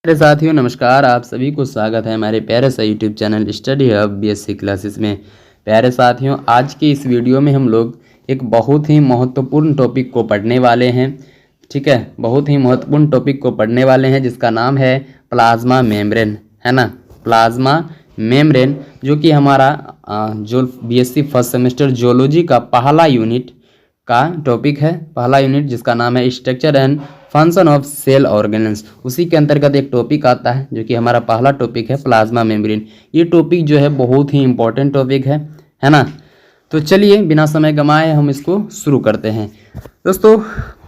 मेरे साथियों नमस्कार। आप सभी को स्वागत है हमारे प्यारे सा YouTube channel study hub BSc classes में। प्यारे साथियों, आज की इस वीडियो में हम लोग एक बहुत ही महत्वपूर्ण टॉपिक को पढ़ने वाले हैं। ठीक है, बहुत ही महत्वपूर्ण टॉपिक को पढ़ने वाले हैं जिसका नाम है प्लाज्मा मेम्ब्रेन, है ना। प्लाज्मा मेम्ब्रेन जो कि हमारा जो बीएससी फर्स्ट सेमेस्टर जियोलॉजी का पहला यूनिट का टॉपिक है, पहला यूनिट जिसका नाम है structure and function of cell organs. उसी के अंतर्गत एक टॉपिक आता है जो कि हमारा पहला टॉपिक है प्लाज्मा मेम्ब्रेन। ये टॉपिक जो है बहुत ही इंपॉर्टेंट टॉपिक है ना। तो चलिए बिना समय गंवाए हम इसको शुरू करते हैं। दोस्तों,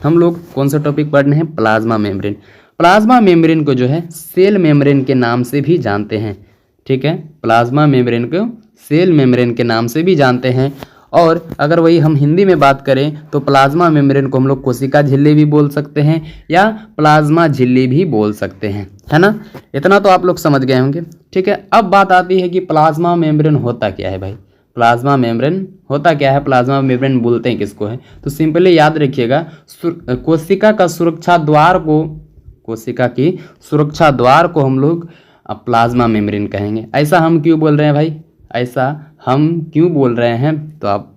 हम लोग कौन सा टॉपिक पढ़ रहे हैं? Plasma membrane. प्लाज्मा मेम्ब्रेन को जो है सेल मेम्ब्रेन के नाम से भी जानते हैं। ठीक है, प्लाज्मा मेम्ब्रेन को सेल मेम्ब्रेन के नाम से भी जानते हैं। और अगर वही हम हिंदी में बात करें तो प्लाज्मा मेम्ब्रेन को हम लोग कोशिका झिल्ली भी बोल सकते हैं या प्लाज्मा झिल्ली भी बोल सकते हैं, है ना। इतना तो आप लोग समझ गए होंगे। ठीक है, अब बात आती है कि प्लाज्मा मेम्ब्रेन होता क्या है भाई। प्लाज्मा मेम्ब्रेन होता क्या है, प्लाज्मा मेम्ब्रेन बोलते हैं किसको है? तो सिंपली याद रखिएगा, कोशिका का सुरक्षा द्वार को, कोशिका की सुरक्षा द्वार को हम लोग प्लाज्मा मेम्ब्रेन कहेंगे। ऐसा हम क्यों बोल रहे हैं भाई? ऐसा हम क्यों बोल रहे हैं तो आप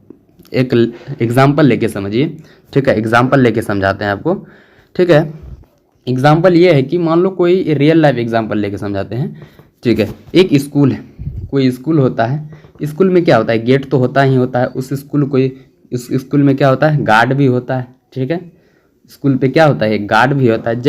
एक एग्जाम्पल लेके समझिए। ठीक है, एग्जाम्पल लेके समझाते हैं आपको। ठीक है, एग्जाम्पल ये है कि मान लो कोई रियल लाइफ एग्जाम्पल लेके समझाते हैं। ठीक है, एक स्कूल है, कोई स्कूल होता है। स्कूल में क्या होता है? गेट तो होता ही होता है। उस स्कूल में क्या होता है? गार्ड भी होता है। ठीक है, स्कूल पे क्या होता है? गार्ड भी होता है।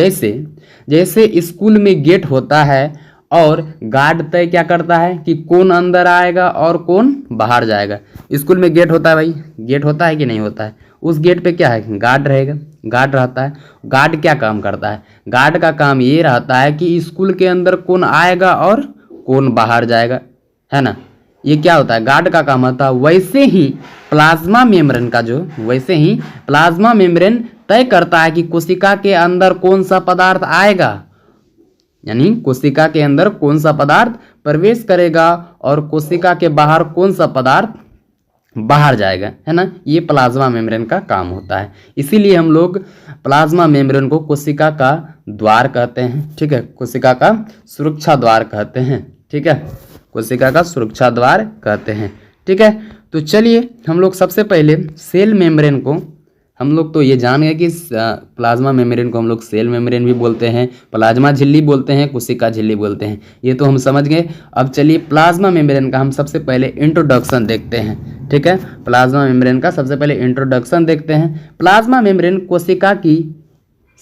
जैसे स्कूल में गेट होता है और गार्ड तय क्या करता है कि कौन अंदर आएगा और कौन बाहर जाएगा। स्कूल में गेट होता है भाई, गेट होता है कि नहीं होता है? उस गेट पे क्या है? गार्ड रहेगा, गार्ड रहता है। गार्ड क्या काम करता है? गार्ड का काम ये रहता है कि स्कूल के अंदर कौन आएगा और कौन बाहर जाएगा, है ना। ये क्या होता है? गार्ड का काम होता है। वैसे ही प्लाज्मा मेम्ब्रेन तय करता है कि कोशिका के अंदर कौन सा पदार्थ आएगा, यानी कोशिका के अंदर कौन सा पदार्थ प्रवेश करेगा और कोशिका के बाहर कौन सा पदार्थ बाहर जाएगा, है ना। ये प्लाज्मा मेम्ब्रेन का काम होता है। इसीलिए हम लोग प्लाज्मा मेम्ब्रेन को कोशिका का द्वार कहते हैं। ठीक है, कोशिका का सुरक्षा द्वार कहते हैं। ठीक है, कोशिका का सुरक्षा द्वार कहते हैं। ठीक है, तो चलिए हम लोग सबसे पहले सेल मेम्ब्रेन को, हम लोग तो ये जान गए कि प्लाज्मा मेम्ब्रेन को हम लोग सेल मेम्ब्रेन भी बोलते हैं, प्लाज्मा झिल्ली बोलते हैं, कोशिका झिल्ली बोलते हैं। ये तो हम समझ गए। अब चलिए प्लाज्मा मेम्ब्रेन का हम सबसे पहले इंट्रोडक्शन देखते हैं। ठीक है, प्लाज्मा मेम्ब्रेन का सबसे पहले इंट्रोडक्शन देखते हैं। प्लाज्मा मेम्ब्रेन कोशिका की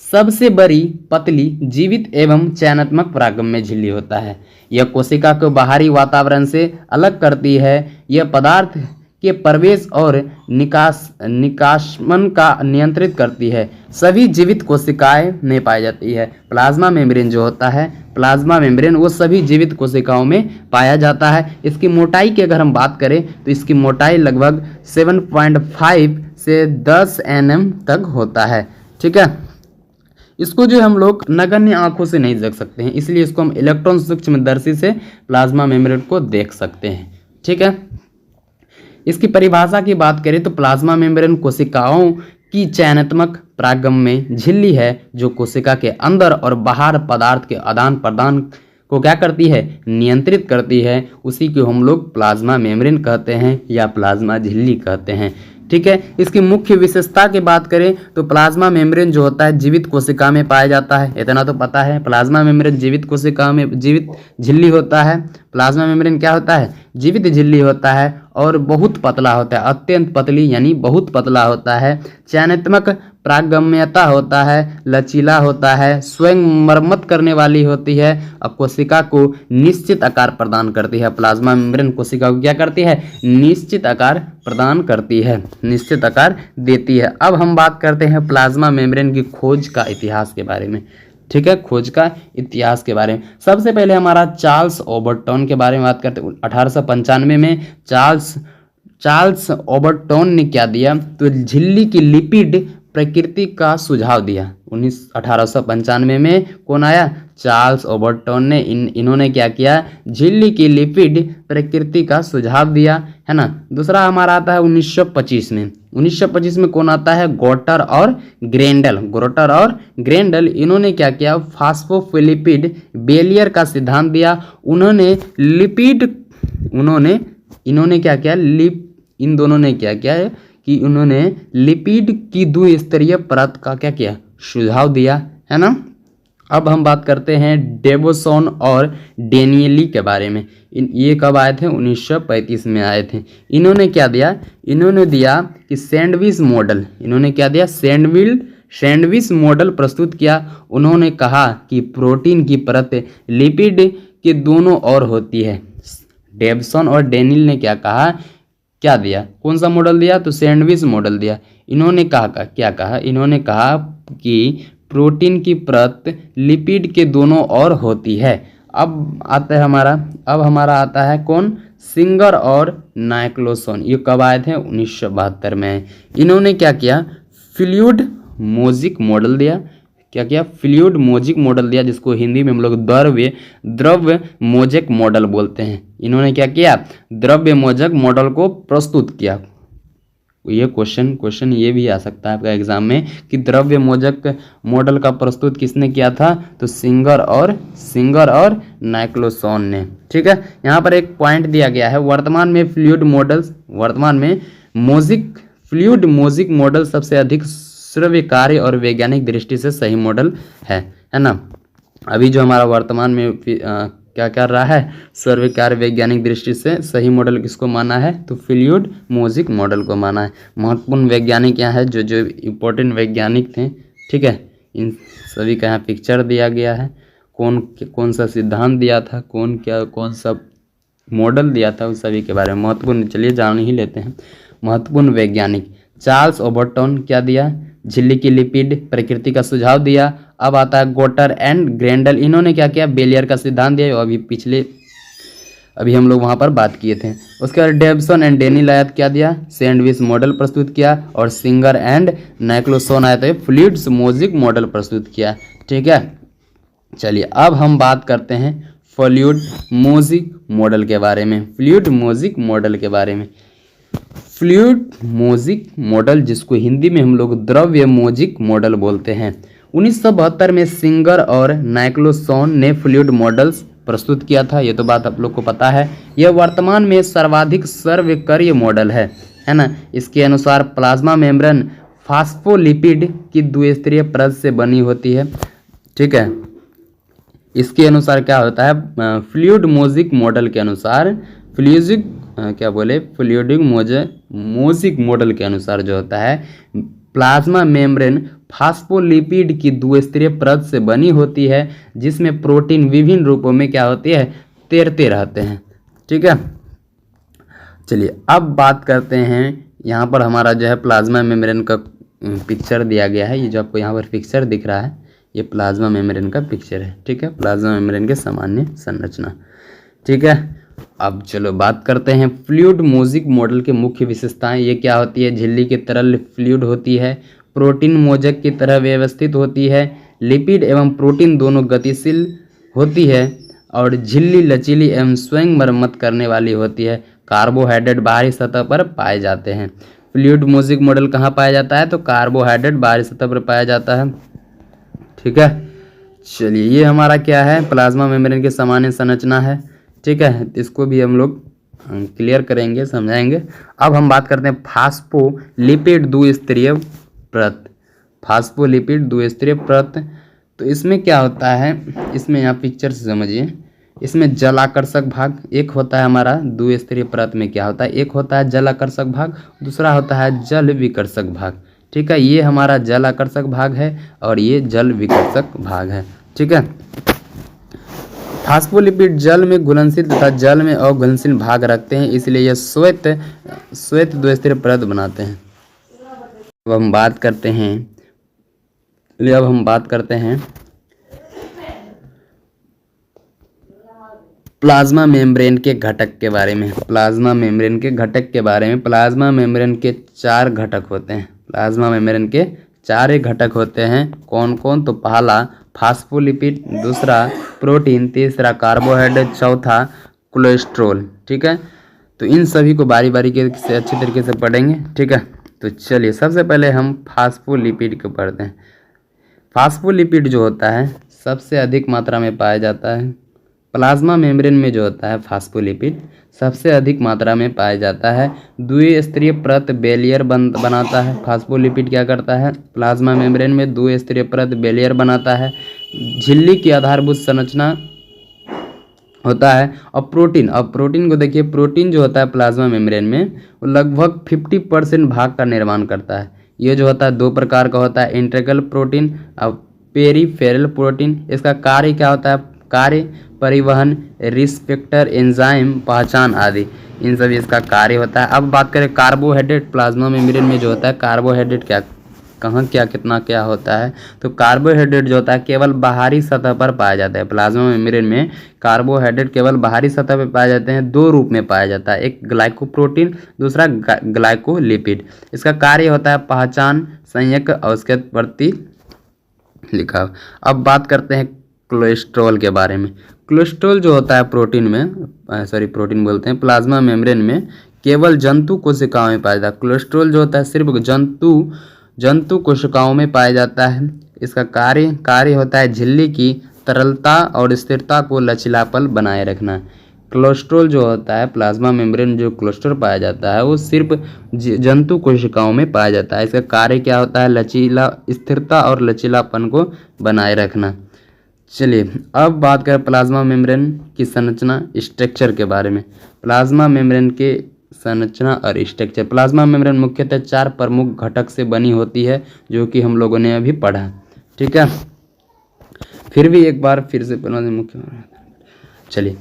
सबसे बड़ी पतली जीवित एवं चयनात्मक परागम्य झिल्ली होता है। यह कोशिका को बाहरी वातावरण से अलग करती है। यह पदार्थ के प्रवेश और निकासमन का नियंत्रित करती है। सभी जीवित कोशिकाएं में पाई जाती है। प्लाज्मा मेम्ब्रेन जो होता है, प्लाज्मा मेम्ब्रेन वो सभी जीवित कोशिकाओं में पाया जाता है। इसकी मोटाई की अगर हम बात करें तो इसकी मोटाई लगभग 7.5 से 10 nm तक होता है। ठीक है, इसको जो हम लोग नगण्य आंखों से नहीं देख सकते हैं, इसलिए इसको हम इलेक्ट्रॉन सूक्ष्मदर्शी से प्लाज्मा मेम्ब्रेन को देख सकते हैं। ठीक है, इसकी परिभाषा की बात करें तो प्लाज्मा मेम्ब्रेन कोशिकाओं की चयनात्मक परागम्य झिल्ली है जो कोशिका के अंदर और बाहर पदार्थ के आदान प्रदान को क्या करती है? नियंत्रित करती है। उसी को हम लोग प्लाज्मा मेम्ब्रेन कहते हैं या प्लाज्मा झिल्ली कहते हैं। ठीक है, इसकी मुख्य विशेषता की बात करें तो प्लाज्मा मेम्ब्रेन जो होता है जीवित कोशिका में पाया जाता है। इतना तो पता है, प्लाज्मा मेम्ब्रेन जीवित कोशिका में जीवित झिल्ली होता है। प्लाज्मा मेम्ब्रेन क्या होता है? जीवित झिल्ली होता है और बहुत पतला होता है, अत्यंत पतली यानी बहुत पतला होता है। चयनात्मक परागम्यता होता है, लचीला होता है, स्वयं मरम्मत करने वाली होती है और कोशिका को निश्चित आकार प्रदान करती है। प्लाज्मा मेम्ब्रेन कोशिका को क्या करती है? निश्चित आकार प्रदान करती है, निश्चित आकार देती है। अब हम बात करते हैं प्लाज्मा मेम्ब्रेन की खोज का इतिहास के बारे में। ठीक है, खोज का इतिहास के बारे में सबसे पहले हमारा चार्ल्स ओबर्टन के बारे में बात करते हैं। 1895 में चार्ल्स ओबर्टन ने क्या दिया तो झिल्ली की लिपिड प्रकृति का सुझाव दिया। 1895 में कौन आया? चार्ल्स ओबर्टन ने। इन्होंने क्या किया? झिल्ली की लिपिड प्रकृति का सुझाव दिया, है ना। दूसरा हमारा आता है 1925 में। 1925 में कौन आता है? गोटर और ग्रेंडल। गोटर और ग्रेंडल इन्होंने क्या किया? फास्फोलिपिड बेलियर का सिद्धांत दिया। इन्होंने क्या किया? इन दोनों ने क्या किया है कि उन्होंने लिपिड की द्विस्तरीय परत का क्या किया? सुझाव दिया, है ना। अब हम बात करते हैं डेवोसोन और डेनियली के बारे में। ये कब आए थे? 1935 में आए थे। इन्होंने क्या दिया? इन्होंने दिया कि सैंडविच मॉडल। इन्होंने क्या दिया? सैंडविच मॉडल प्रस्तुत किया। उन्होंने कहा कि प्रोटीन की परत लिपिड के दोनों ओर होती है। डेवसन और डेनियल ने क्या कहा? क्या दिया? कौन सा मॉडल दिया? तो सैंडविच मॉडल दिया। इन्होंने क्या कहा? इन्होंने कहा कि प्रोटीन की परत लिपिड के दोनों ओर होती है। अब हमारा आता है कौन? सिंगर और नाइक्लोसोन। ये कब आए थे? 1972 में। इन्होंने क्या किया? फ्लूइड मोजिक मॉडल दिया। क्या किया? फ्लूइड मोजिक मॉडल दिया, जिसको हिंदी में हम लोग द्रव्य मोजक मॉडल बोलते हैं। इन्होंने क्या किया? द्रव्य मोजक मॉडल को प्रस्तुत किया। ये क्वेश्चन ये भी आ सकता है आपका एग्जाम में कि द्रव्य मोजक मॉडल का प्रस्तुत किसने किया था? तो सिंगर और नाइक्लोसोन ने। ठीक है, यहाँ पर एक पॉइंट दिया गया है। वर्तमान में फ्लूइड मोजिक मॉडल सबसे अधिक सर्वकार्य और वैज्ञानिक दृष्टि से सही मॉडल है ना। अभी जो हमारा वर्तमान में क्या कर रहा है? सर्वकार्य वैज्ञानिक दृष्टि से सही मॉडल किसको माना है? तो फ्लूइड मोजिक मॉडल को माना है। महत्वपूर्ण वैज्ञानिक यहाँ है, जो इम्पोर्टेंट वैज्ञानिक थे। ठीक है, इन सभी का यहाँ पिक्चर दिया गया है। कौन सा सिद्धांत दिया था, कौन सा मॉडल दिया था, उस सभी के बारे में महत्वपूर्ण, चलिए जान ही लेते हैं। महत्वपूर्ण वैज्ञानिक चार्ल्स ओबर्टन क्या दिया? झिल्ली की लिपिड प्रकृति का सुझाव दिया। अब आता है गोटर एंड ग्रेंडल। इन्होंने क्या किया? बेलियर का सिद्धांत दिया। अभी हम लोग वहां पर बात किए थे। उसके बाद डेवसन एंड डेनियल आया, क्या दिया? सैंडविच मॉडल प्रस्तुत किया। और सिंगर एंड नाइक्लोसोन आया तो फ्लूइड मोजिक मॉडल प्रस्तुत किया। ठीक है, चलिए अब हम बात करते हैं फ्लूइड मोजिक मॉडल के बारे में। फ्लूइड मोजिक मॉडल, जिसको हिंदी में हम लोग द्रव्य मोजिक मॉडल बोलते हैं। 1972 में सिंगर और नाइक्लोसोन ने फ्लूइड मॉडल्स प्रस्तुत किया था। ये तो बात आप लोग को पता है। यह वर्तमान में सर्वाधिक सर्वकार्य मॉडल है ना। इसके अनुसार प्लाज्मा मेम्ब्रेन फास्फोलिपिड की द्विस्तरीय परत से बनी होती है। ठीक है, इसके अनुसार क्या होता है? फ्लूइड मोजिक मॉडल के अनुसार फ्लूइड मोजिक मॉडल के अनुसार जो होता है, प्लाज्मा मेम्ब्रेन फास्फोलिपिड की द्विस्तरीय परत से बनी होती है, जिसमें प्रोटीन विभिन्न रूपों में क्या होती है? तैरते रहते हैं। ठीक है, चलिए अब बात करते हैं। यहाँ पर हमारा जो है प्लाज्मा मेम्ब्रेन का पिक्चर दिया गया है। ये जो आपको यहाँ पर पिक्चर दिख रहा है, ये प्लाज्मा मेम्ब्रेन का पिक्चर है। ठीक है, प्लाज्मा मेम्ब्रेन के सामान्य संरचना। ठीक है, अब चलो बात करते हैं फ्लूइड मोजिक मॉडल के मुख्य विशेषताएं। ये क्या होती है? झिल्ली की तरल फ्लूइड होती है, प्रोटीन मोजक की तरह व्यवस्थित होती है, लिपिड एवं प्रोटीन दोनों गतिशील होती है, और झिल्ली लचीली एवं स्वयं मरम्मत करने वाली होती है। कार्बोहाइड्रेट बाहरी सतह पर पाए जाते हैं। फ्लूइड मोजिक मॉडल कहाँ पाया जाता है? तो कार्बोहाइड्रेट बाहरी सतह पर पाया जाता है। ठीक है, चलिए ये हमारा क्या है? प्लाज्मा मेम्ब्रेन की सामान्य संरचना है। ठीक है, इसको भी हम लोग क्लियर करेंगे, समझाएंगे। अब हम बात करते हैं फास्फोलिपिड द्विस्तरीय परत। तो इसमें क्या होता है? इसमें यहाँ पिक्चर से समझिए। इसमें जल आकर्षक भाग एक होता है हमारा। द्विस्तरीय परत में क्या होता है? एक होता है जल आकर्षक भाग, दूसरा होता है जल विकर्षक भाग। ठीक है, ये हमारा जल आकर्षक भाग है और ये जल विकर्षक भाग है। ठीक है, फास्फोलिपिड जल में घुलनशील तथा जल में अघुलनशील भाग रखते हैं, इसलिए यह श्वेत द्विस्तरीय परत बनाते हैं। अब हम बात करते हैं प्लाज्मा मेम्ब्रेन के घटक के बारे में। प्लाज्मा मेम्ब्रेन के 4 घटक होते हैं। प्लाज्मा मेम्ब्रेन के चार ही घटक होते हैं। कौन कौन? तो पहला फास्फोलिपिड, दूसरा प्रोटीन, तीसरा कार्बोहाइड्रेट, चौथा कोलेस्ट्रॉल। ठीक है, तो इन सभी को बारी बारी के से अच्छी तरीके से पढ़ेंगे। ठीक है, तो चलिए सबसे पहले हम फास्फोलिपिड को पढ़ते हैं। फास्फोलिपिड जो होता है सबसे अधिक मात्रा में पाया जाता है प्लाज्मा मेम्ब्रेन में। जो होता है फास्फोलिपिड सबसे अधिक मात्रा में पाया जाता है। द्विस्तरीय परत बेलियर बनाता है। फास्फोलिपिड क्या करता है? प्लाज्मा मेम्ब्रेन में द्विस्तरीय परत बेलियर बनाता है। झिल्ली की आधारभूत संरचना होता है। और प्रोटीन को देखिए, प्रोटीन जो होता है प्लाज्मा मेम्ब्रेन में वो लगभग 50% भाग का निर्माण करता है। ये जो होता है दो प्रकार का होता है, इंटेग्रल प्रोटीन और पेरिफेरल प्रोटीन। इसका कार्य क्या होता है? कार्य परिवहन, रिसेप्टर, एंजाइम पहचान आदि, इन सभी इसका कार्य होता है। अब बात करें कार्बोहाइड्रेट प्लाज्मा मेम्ब्रेन में जो होता है, कार्बोहाइड्रेट कहाँ कितना क्या होता है? तो कार्बोहाइड्रेट जो होता है केवल बाहरी सतह पर पाया जाता है। प्लाज्मा मेम्ब्रेन में कार्बोहाइड्रेट केवल बाहरी सतह पर पाए जाते हैं। दो रूप में पाया जाता है, एक ग्लाइकोप्रोटीन, दूसरा ग्लाइकोलिपिड। इसका कार्य होता है पहचान, संयक और उसके प्रति लिखा। अब बात करते हैं कोलेस्ट्रॉल के बारे में। कोलेस्ट्रॉल जो होता है प्रोटीन बोलते हैं, प्लाज्मा मेम्ब्रेन में केवल जंतु कोशिकाओं में पाया जाता है। कोलेस्ट्रॉल जो होता है सिर्फ जंतु कोशिकाओं में पाया जाता है। इसका कार्य होता है झिल्ली की तरलता और स्थिरता को लचीलापन बनाए रखना। कोलेस्ट्रॉल जो होता है प्लाज्मा मेम्ब्रेन जो कोलेस्ट्रॉल पाया जाता है वो सिर्फ जंतु कोशिकाओं में पाया जाता है। इसका कार्य क्या होता है? स्थिरता और लचीलापन को बनाए रखना। चलिए अब बात करें प्लाज्मा मेम्ब्रेन की संरचना स्ट्रक्चर के बारे में। प्लाज्मा मेम्ब्रेन के संरचना और स्ट्रक्चर। प्लाज्मा मेम्ब्रेन मुख्यतः 4 प्रमुख घटक से बनी होती है, जो कि हम लोगों ने अभी पढ़ा। ठीक है, फिर भी एक बार फिर से मुख्य। चलिए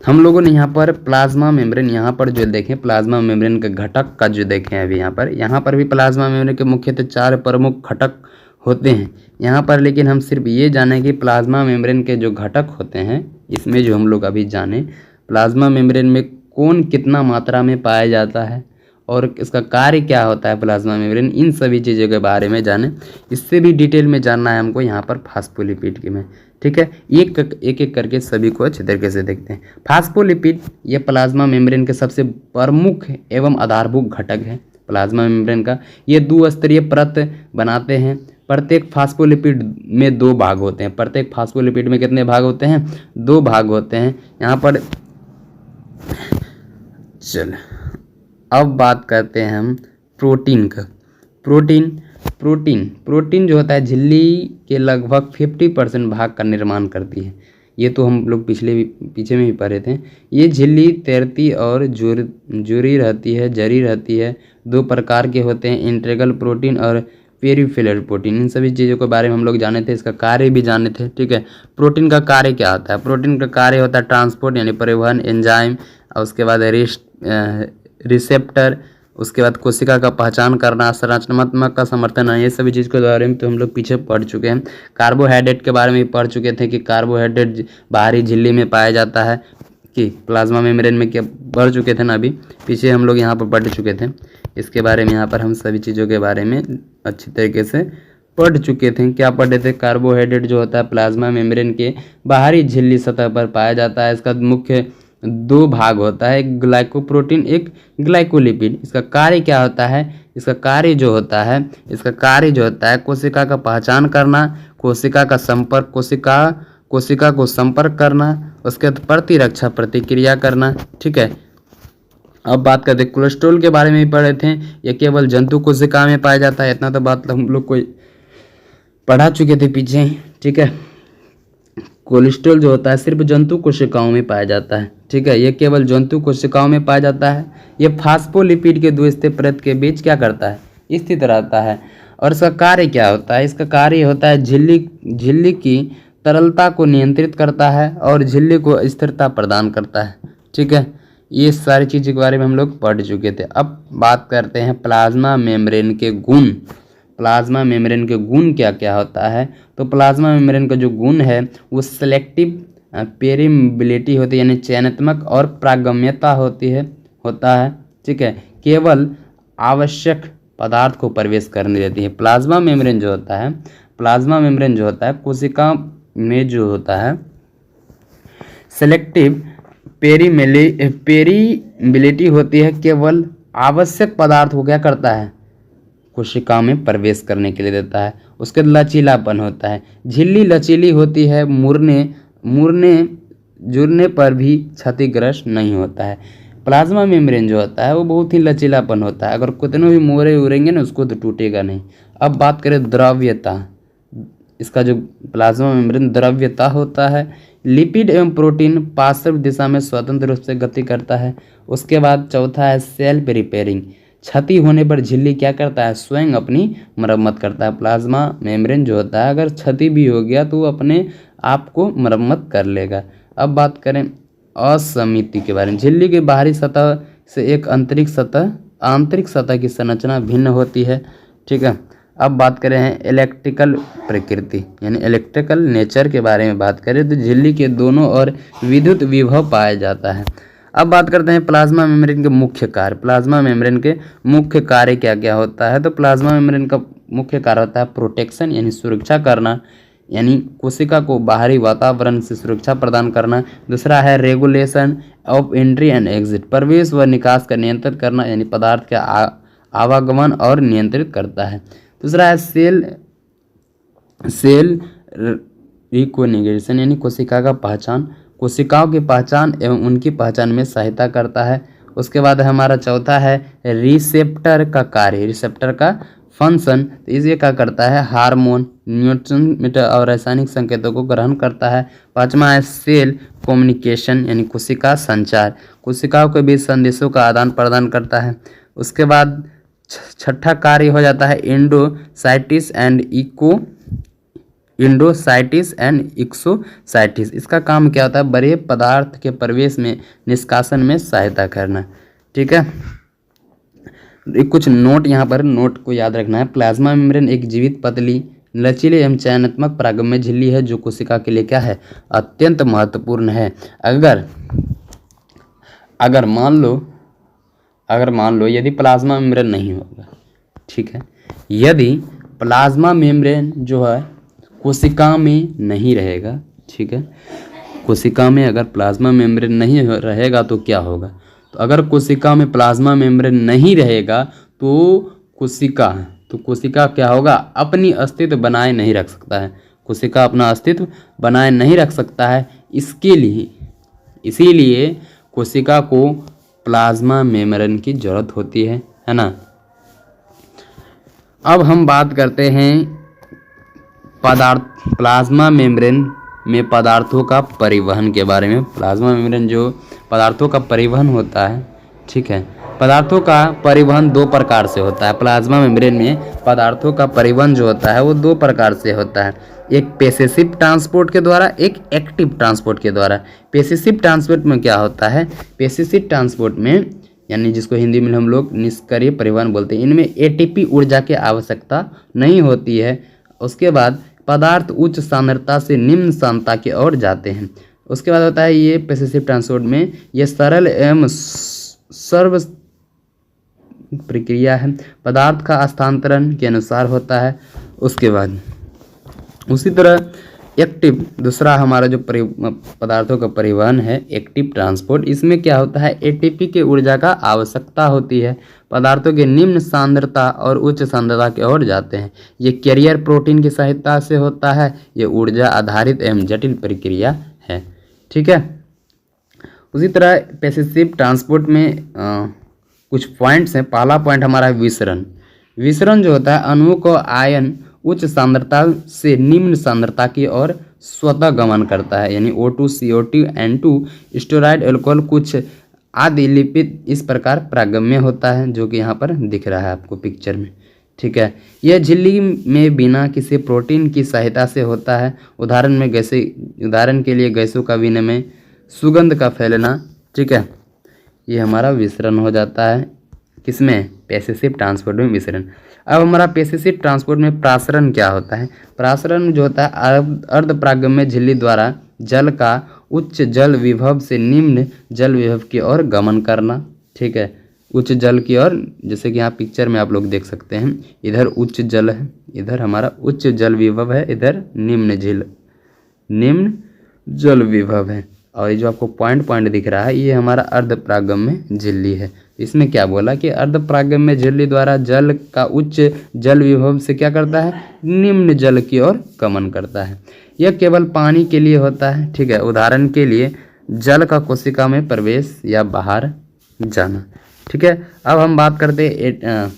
हम लोगों ने यहाँ पर प्लाज्मा मेम्ब्रेन यहाँ पर जो देखें, प्लाज्मा मेम्ब्रेन के घटक का जो देखें अभी यहाँ पर भी प्लाज्मा मेम्ब्रेन के मुख्यतः 4 प्रमुख घटक होते हैं यहाँ पर। लेकिन हम सिर्फ ये जाने कि प्लाज्मा मेम्ब्रेन के जो घटक होते हैं इसमें जो हम लोग अभी जाने प्लाज्मा मेम्ब्रेन में कौन कितना मात्रा में पाया जाता है और इसका कार्य क्या होता है प्लाज्मा मेम्ब्रेन, इन सभी चीज़ों के बारे में जाने। इससे भी डिटेल में जानना है हमको यहाँ पर फास्फोलिपिड के में। ठीक है, एक करके सभी को अच्छे तरीके से देखते हैं। फास्फोलिपिड ये प्लाज्मा मेम्ब्रेन के सबसे प्रमुख एवं आधारभूत घटक है। प्लाज्मा मेम्ब्रेन का ये द्विस्तरीय परत बनाते हैं। प्रत्येक फास्फोलिपिड में 2 भाग होते हैं। प्रत्येक फास्फोलिपिड में कितने भाग होते हैं? 2 भाग होते हैं यहाँ पर। चल अब बात करते हैं हम प्रोटीन का। प्रोटीन जो होता है झिल्ली के लगभग 50% भाग का निर्माण करती है। ये तो हम लोग पीछे में भी पढ़े थे। ये झिल्ली तैरती और जरी रहती है। 2 प्रकार के होते हैं, इंटीग्रल प्रोटीन और पेरिफेरल प्रोटीन। इन सभी चीज़ों के बारे में हम लोग जाने थे, इसका कार्य भी जाने थे। ठीक है, प्रोटीन का कार्य क्या होता है? प्रोटीन का कार्य होता है ट्रांसपोर्ट यानी परिवहन, एंजाइम और उसके बाद रिसेप्टर, उसके बाद कोशिका का पहचान करना, संरचनात्मक का समर्थन है। ये सभी चीज़ के बारे में तो हम लोग पीछे पढ़ चुके हैं। कार्बोहाइड्रेट के बारे में भी पढ़ चुके थे कि कार्बोहाइड्रेट बाहरी झिल्ली में पाया जाता है कि प्लाज्मा मेम्ब्रेन में क्या पढ़ चुके थे ना, अभी पीछे हम लोग यहाँ पर पढ़ चुके थे। इसके बारे में यहाँ पर हम सभी चीज़ों के बारे में अच्छी तरीके से पढ़ चुके थे। क्या पढ़े थे? कार्बोहाइड्रेट जो होता है प्लाज्मा मेम्ब्रेन के बाहरी झिल्ली सतह पर पाया जाता है। इसका मुख्य 2 भाग होता है, एक ग्लाइकोप्रोटीन, एक ग्लाइकोलिपिड। इसका कार्य क्या होता है? इसका कार्य जो होता है कोशिका का पहचान करना, कोशिका को संपर्क करना, उसके प्रतिरक्षा प्रतिक्रिया करना। ठीक है, अब बात करते हैं कोलेस्ट्रॉल के बारे में भी पढ़े थे। यह केवल जंतु कोशिका में पाया जाता है, इतना तो बात हम लोग को पढ़ा चुके थे पीछे। ठीक है, कोलेस्ट्रॉल जो होता है सिर्फ जंतु कोशिकाओं में पाया जाता है। ठीक है, ये केवल जंतु कोशिकाओं में पाया जाता है। ये फास्फोलिपिड के द्वितीय परत के बीच क्या करता है? स्थित रहता है। और इसका कार्य क्या होता है? इसका कार्य होता है झिल्ली की तरलता को नियंत्रित करता है और झिल्ली को स्थिरता प्रदान करता है। ठीक है, ये सारी चीज़ों के बारे में हम लोग पढ़ चुके थे। अब बात करते हैं प्लाज्मा मेम्ब्रेन के गुण। प्लाज्मा मेम्ब्रेन के गुण क्या क्या होता है? तो प्लाज्मा मेम्ब्रेन का जो गुण है वो सेलेक्टिव पेरिमेबिलिटी होती है, यानी चयनात्मक और प्रागम्यता होता है। ठीक है, केवल आवश्यक पदार्थ को प्रवेश करने देती है। प्लाज्मा मेम्ब्रेन जो होता है, प्लाज्मा मेम्ब्रेन जो होता है कोशिका में जो होता है सेलेक्टिव पेरिमिलिटी होती है, केवल आवश्यक पदार्थ को क्या करता है, कोशिका में प्रवेश करने के लिए देता है। उसके लचीलापन होता है, झिल्ली लचीली होती है, मुड़ने जुड़ने पर भी क्षतिग्रस्त नहीं होता है। प्लाज्मा मेम्ब्रेन जो होता है वो बहुत ही लचीलापन होता है, अगर कितने भी मोड़े उड़ेंगे ना उसको तो टूटेगा नहीं। अब बात करें द्रव्यता, इसका जो प्लाज्मा मेम्ब्रेन द्रव्यता होता है, लिपिड एवं प्रोटीन पार्श्व दिशा में स्वतंत्र रूप से गति करता है। उसके बाद चौथा है सेल्फ रिपेयरिंग, क्षति होने पर झिल्ली क्या करता है, स्वयं अपनी मरम्मत करता है। प्लाज्मा मेम्ब्रेन जो होता है अगर क्षति भी हो गया तो वो अपने आप को मरम्मत कर लेगा। अब बात करें असमिति के बारे में, झिल्ली की बाहरी सतह से एक आंतरिक सतह की संरचना भिन्न होती है, ठीक है। अब बात करें हैं इलेक्ट्रिकल प्रकृति यानी इलेक्ट्रिकल नेचर के बारे में बात करें तो झिल्ली के दोनों ओर विद्युत विभव पाया जाता है। अब बात करते हैं प्लाज्मा मेम्ब्रेन के मुख्य कार्य। प्लाज्मा मेम्ब्रेन के मुख्य कार्य क्या क्या होता है, तो प्लाज्मा मेम्ब्रेन का मुख्य कार्य होता है प्रोटेक्शन यानी सुरक्षा करना, यानी कोशिका को बाहरी वातावरण से सुरक्षा प्रदान करना। दूसरा है regulation of entry and exit, प्रवेश व निकास का नियंत्रित करना यानी पदार्थ के आवागमन और नियंत्रित करता है। दूसरा है सेल रिकॉग्निशन यानी कोशिका का पहचान, कोशिकाओं की पहचान एवं उनकी पहचान में सहायता करता है। उसके बाद हमारा चौथा है रिसेप्टर का कार्य, रिसेप्टर का फंक्शन, तो इसे क्या करता है, हार्मोन, न्यूरोट्रांसमीटर और रासायनिक संकेतों को ग्रहण करता है। पांचवा है सेल कम्युनिकेशन यानी कोशिका संचार, कोशिकाओं के बीच संदेशों का आदान प्रदान करता है। उसके बाद छठा कार्य हो जाता है एंडोसाइटिस एंड एक्सोसाइटिस, इसका काम क्या होता है, बड़े पदार्थ के प्रवेश में निष्कासन में सहायता करना, ठीक है। कुछ नोट यहाँ पर नोट को याद रखना है। प्लाज्मा मेम्ब्रेन एक जीवित पतली लचीले एवं चयनात्मक परागम्य झिल्ली है जो कोशिका के लिए क्या है, अत्यंत महत्वपूर्ण है। अगर मान लो यदि प्लाज्मा मेम्ब्रेन नहीं होगा, ठीक है, यदि प्लाज्मा मेम्ब्रेन जो है कोशिका में नहीं रहेगा, ठीक है, कोशिका में अगर प्लाज्मा मेम्ब्रेन नहीं रहेगा तो क्या होगा, तो अगर कोशिका में प्लाज्मा मेम्ब्रेन नहीं रहेगा तो कोशिका क्या होगा, अपनी अस्तित्व बनाए नहीं रख सकता है, कोशिका अपना अस्तित्व बनाए नहीं रख सकता है। इसीलिए कोशिका को प्लाज्मा मेम्ब्रेन की जरूरत होती है ना। अब हम बात करते हैं प्लाज्मा मेम्ब्रेन में पदार्थों का परिवहन के बारे में। प्लाज्मा मेम्ब्रेन जो पदार्थों का परिवहन होता है, ठीक है, पदार्थों का परिवहन दो प्रकार से होता है। प्लाज्मा मेम्ब्रेन में पदार्थों का परिवहन जो होता है वो दो प्रकार से होता है, एक पैसिव ट्रांसपोर्ट के द्वारा, एक एक्टिव ट्रांसपोर्ट के द्वारा। पैसिव ट्रांसपोर्ट में क्या होता है, पैसिव ट्रांसपोर्ट में यानी जिसको हिंदी में हम लोग निष्क्रिय परिवहन बोलते हैं, इनमें एटीपी ऊर्जा की आवश्यकता नहीं होती है। उसके बाद पदार्थ उच्च सांद्रता से निम्न सांद्रता की ओर जाते हैं। उसके बाद होता है ये पैसिव ट्रांसपोर्ट में ये सरल एवं सर्व प्रक्रिया है, पदार्थ का स्थानांतरण के अनुसार होता है। उसके बाद उसी तरह एक्टिव, दूसरा हमारा जो पदार्थों का परिवहन है एक्टिव ट्रांसपोर्ट, इसमें क्या होता है, एटीपी के ऊर्जा का आवश्यकता होती है, पदार्थों के निम्न सांद्रता और उच्च सांद्रता की ओर जाते हैं। ये कैरियर प्रोटीन की सहायता से होता है, ये ऊर्जा आधारित एवं जटिल प्रक्रिया है, ठीक है। उसी तरह पैसिव ट्रांसपोर्ट में कुछ पॉइंट्स हैं। पहला पॉइंट हमारा है विसरण। विसरण जो होता है अणुओं को आयन उच्च सांद्रता से निम्न सांद्रता की ओर स्वतः गमन करता है, यानी O2, CO2, N2 steroid alcohol कुछ आदि लिपिड इस प्रकार प्रागम्य होता है, जो कि यहाँ पर दिख रहा है आपको पिक्चर में, ठीक है। यह झिल्ली में बिना किसी प्रोटीन की सहायता से होता है। उदाहरण के लिए गैसों का विनिमय, सुगंध का फैलना, ठीक है, ये हमारा विसरण हो जाता है। किसमें, पैसिव ट्रांसपोर्ट में विसरण। अब हमारा पैसिव ट्रांसपोर्ट में प्रासरण क्या होता है, प्रासरण जो होता है अर्धप्रागम्य झिल्ली द्वारा जल का उच्च जल विभव से निम्न जल विभव की ओर गमन करना, ठीक है। उच्च जल की ओर, जैसे कि यहाँ पिक्चर में आप लोग देख सकते हैं, इधर उच्च जल है, इधर हमारा उच्च जल विभव है, इधर निम्न जल विभव है। और ये जो आपको पॉइंट पॉइंट दिख रहा है ये हमारा अर्धप्रागम्य झिल्ली है। इसमें क्या बोला कि अर्धप्रागम्य झिल्ली द्वारा जल का उच्च जल विभव से क्या करता है, निम्न जल की ओर गमन करता है। यह केवल पानी के लिए होता है, ठीक है। उदाहरण के लिए जल का कोशिका में प्रवेश या बाहर जाना, ठीक है। अब हम बात करते हैं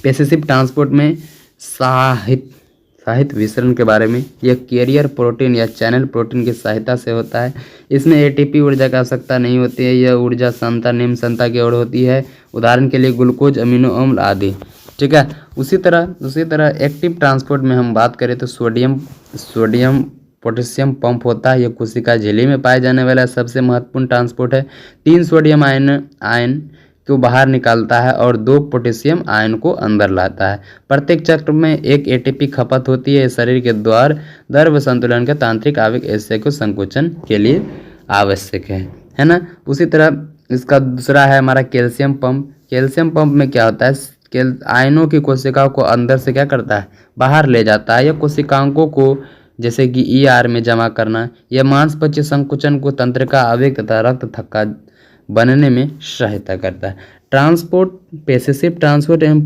पैसिव ट्रांसपोर्ट में साहित विसरण के बारे में। यह कैरियर प्रोटीन या चैनल प्रोटीन की सहायता से होता है। इसमें एटीपी ऊर्जा की आवश्यकता नहीं होती है। यह ऊर्जा सांद्रता निम्न सांद्रता की ओर होती है, उदाहरण के लिए ग्लूकोज, अमीनो अम्ल आदि, ठीक है। उसी तरह एक्टिव ट्रांसपोर्ट में हम बात करें तो सोडियम पोटेशियम पंप होता है। यह कोशिका झिल्ली में पाए जाने वाला सबसे महत्वपूर्ण ट्रांसपोर्ट है। 3 सोडियम आयन को बाहर निकालता है और 2 पोटेशियम आयन को अंदर लाता है। प्रत्येक चक्र में एक एटीपी खपत होती है। शरीर के द्रव्य संतुलन के तांत्रिक आवश्यक हिस्से को संकोचन के लिए आवश्यक है ना। उसी तरह इसका दूसरा है हमारा कैल्शियम पंप। कैल्शियम पंप में क्या होता है, आयनों की कोशिकाओं को अंदर से क्या करता है, बाहर ले जाता है। यह कोशिकाओं को जैसे कि ईआर में जमा करना, यह मांसपेशी संकुचन को तंत्र का आवेग तथा रक्त थक्का बनने में सहायता करता है। ट्रांसपोर्ट, पैसिव ट्रांसपोर्ट एवं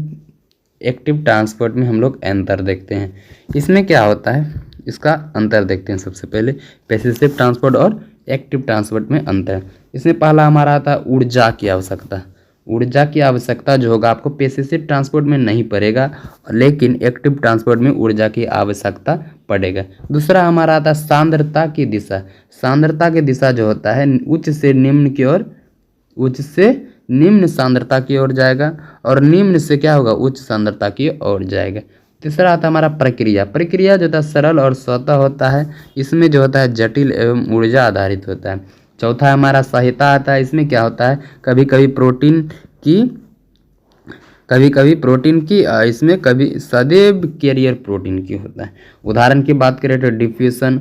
एक्टिव ट्रांसपोर्ट में हम लोग अंतर देखते हैं। इसमें क्या होता है, इसका अंतर देखते हैं। सबसे पहले पैसिव ट्रांसपोर्ट और एक्टिव ट्रांसपोर्ट में अंतर। इसमें पहला हमारा आता है ऊर्जा की आवश्यकता। ऊर्जा की आवश्यकता जो होगा आपको पैसिव ट्रांसपोर्ट में नहीं पड़ेगा, लेकिन एक्टिव ट्रांसपोर्ट में ऊर्जा की आवश्यकता पड़ेगा। दूसरा हमारा आता है सांद्रता की दिशा। सांद्रता की दिशा जो होता है उच्च से निम्न सांद्रता की ओर जाएगा और निम्न से क्या होगा, उच्च सांद्रता की ओर जाएगा। तीसरा आता है हमारा प्रक्रिया जो होता है सरल और स्वतः होता है। इसमें जो होता है जटिल एवं ऊर्जा आधारित होता है। चौथा हमारा सहायता आता है। इसमें क्या होता है, कभी कभी प्रोटीन की इसमें कभी सदैव कैरियर प्रोटीन की होता है। उदाहरण की बात करें तो डिफ्यूजन,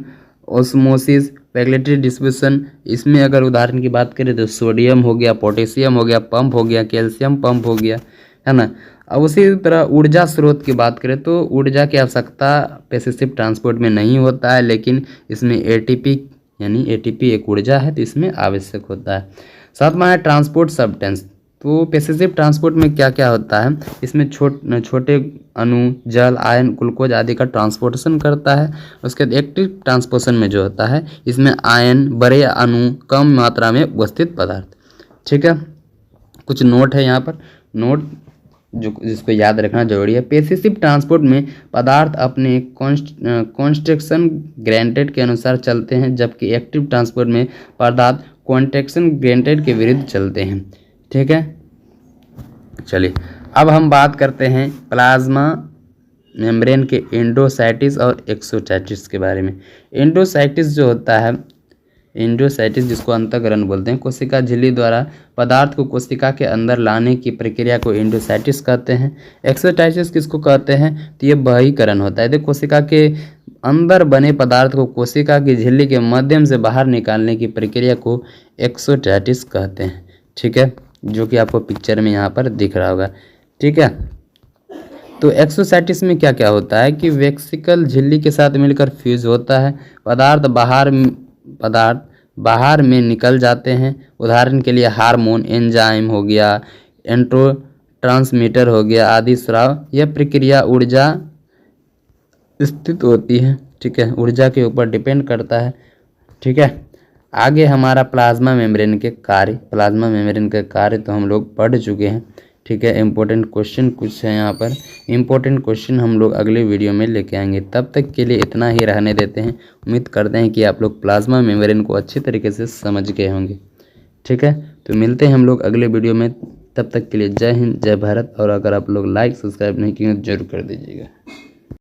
ऑस्मोसिस, पैगलेटरी डिस्ट्रीब्यूशन। इसमें अगर उदाहरण की बात करें तो सोडियम हो गया, पोटेशियम हो गया, पंप हो गया, कैल्शियम पंप हो गया, है ना। अब उसी तरह ऊर्जा स्रोत की बात करें तो ऊर्जा की आवश्यकता पैसिव ट्रांसपोर्ट में नहीं होता है, लेकिन इसमें एटीपी एक ऊर्जा है तो इसमें आवश्यक होता है। सातवां है ट्रांसपोर्ट सब्सटेंस। तो पैसिव ट्रांसपोर्ट में क्या क्या होता है, इसमें छोटे अणु, जल, आयन, ग्लूकोज आदि का ट्रांसपोर्टेशन करता है। उसके बाद एक्टिव ट्रांसपोर्टेशन में जो होता है इसमें आयन, बड़े अणु, कम मात्रा में उपस्थित पदार्थ, ठीक है। कुछ नोट है यहाँ पर, नोट जिसको याद रखना जरूरी है। पैसिव ट्रांसपोर्ट में पदार्थ अपने कॉन्स्ट्रक्शन ग्रेडेंट के अनुसार चलते हैं, जबकि एक्टिव ट्रांसपोर्ट में पदार्थ कॉन्ट्रैक्शन ग्रेडेंट के विरुद्ध चलते हैं, ठीक है। चलिए अब हम बात करते हैं प्लाज्मा मेम्ब्रेन के एंडोसाइटिस और एक्सोसाइटिस के बारे में। एंडोसाइटिस जो होता है, एंडोसाइटिस जिसको अंतःकरण बोलते हैं, कोशिका झिल्ली द्वारा पदार्थ को कोशिका के अंदर लाने की प्रक्रिया को एंडोसाइटिस कहते हैं। एक्सोसाइटिस किसको कहते हैं, तो ये बहिकरण होता है। देखो कोशिका के अंदर बने पदार्थ को कोशिका की झिल्ली के माध्यम से बाहर निकालने की प्रक्रिया को एक्सोसाइटिस कहते हैं, ठीक है, जो कि आपको पिक्चर में यहाँ पर दिख रहा होगा, ठीक है। तो एक्सोसाइटिस में क्या क्या होता है कि वेसिकल झिल्ली के साथ मिलकर फ्यूज होता है, पदार्थ बाहर में निकल जाते हैं। उदाहरण के लिए हार्मोन, एंजाइम हो गया, एंट्रोट्रांसमीटर हो गया आदि स्राव। यह प्रक्रिया ऊर्जा स्थित होती है, ठीक है, ऊर्जा के ऊपर डिपेंड करता है, ठीक है। आगे हमारा प्लाज्मा मेम्ब्रेन के कार्य तो हम लोग पढ़ चुके हैं, ठीक है। इम्पोर्टेंट क्वेश्चन कुछ है यहाँ पर, इम्पोर्टेंट क्वेश्चन हम लोग अगले वीडियो में लेके आएंगे। तब तक के लिए इतना ही रहने देते हैं। उम्मीद करते हैं कि आप लोग प्लाज्मा मेम्ब्रेन को अच्छी तरीके से समझ गए होंगे, ठीक है। तो मिलते हैं हम लोग अगले वीडियो में, तब तक के लिए जय हिंद, जय भारत। और अगर आप लोग लाइक सब्सक्राइब नहीं किए तो जरूर कर दीजिएगा।